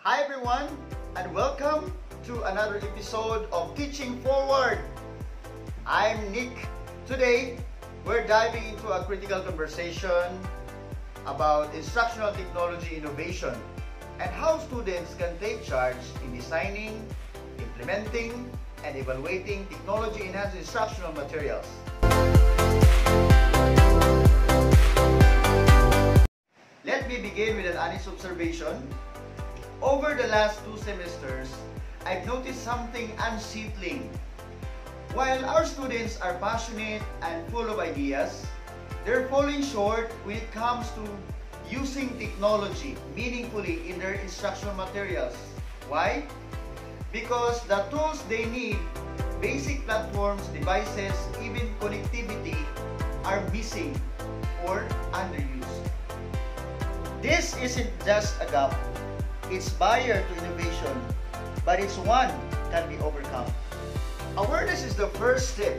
Hi everyone, and welcome to another episode of Teaching Forward. I'm Nick. Today, we're diving into a critical conversation about instructional technology innovation and how students can take charge in designing, implementing, and evaluating technology-enhanced instructional materials. Let me begin with an honest observation. Over the last 2 semesters, I've noticed something unsettling. While our students are passionate and full of ideas, they're falling short when it comes to using technology meaningfully in their instructional materials. Why? Because the tools they need, basic platforms, devices, even connectivity, are missing or underused. This isn't just a gap. It's barrier to innovation, but it's one can be overcome. Awareness is the first step.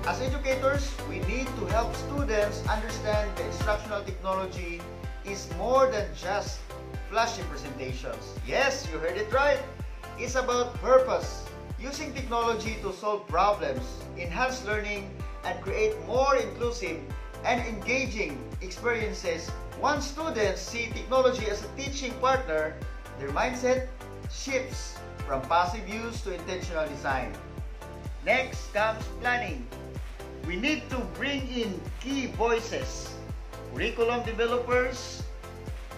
As educators, we need to help students understand the instructional technology is more than just flashy presentations. Yes, you heard it right. It's about purpose, using technology to solve problems, enhance learning, and create more inclusive and engaging experiences. Once students see technology as a teaching partner, their mindset shifts from passive use to intentional design. Next comes planning. We need to bring in key voices, curriculum developers,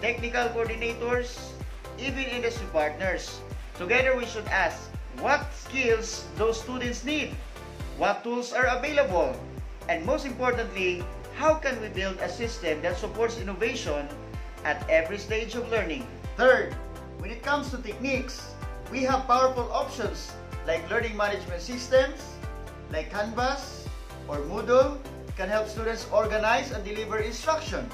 technical coordinators, even industry partners. Together we should ask what skills those students need, what tools are available, and most importantly, how can we build a system that supports innovation at every stage of learning? Third, when it comes to techniques, we have powerful options like learning management systems, like Canvas or Moodle can help students organize and deliver instruction.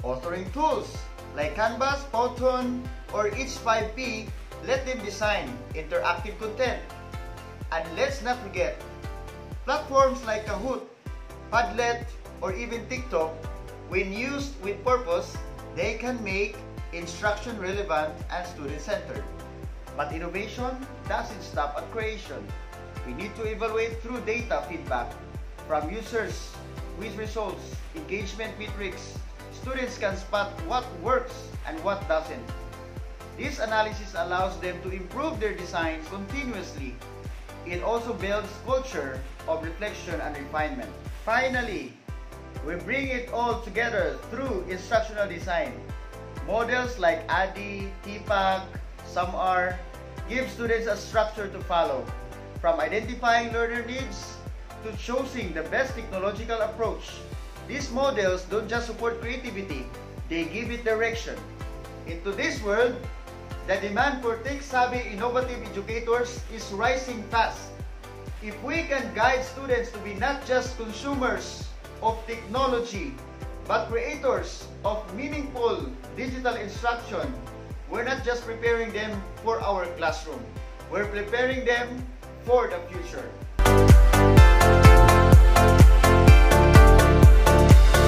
Authoring tools like Canvas, Powtoon, or H5P let them design interactive content. And let's not forget, platforms like Kahoot, Padlet, or even TikTok, when used with purpose, they can make instruction relevant and student-centered. But innovation doesn't stop at creation. We need to evaluate through data feedback from users, quiz results, engagement metrics. Students can spot what works and what doesn't. This analysis allows them to improve their designs continuously. It also builds culture of reflection and refinement. Finally, we bring it all together through instructional design. Models like ADDIE, TPACK, SumR give students a structure to follow, from identifying learner needs to choosing the best technological approach. These models don't just support creativity, they give it direction. In today's world, the demand for tech-savvy, innovative educators is rising fast. If we can guide students to be not just consumers of technology, but creators of meaningful digital instruction, we're not just preparing them for our classroom, we're preparing them for the future.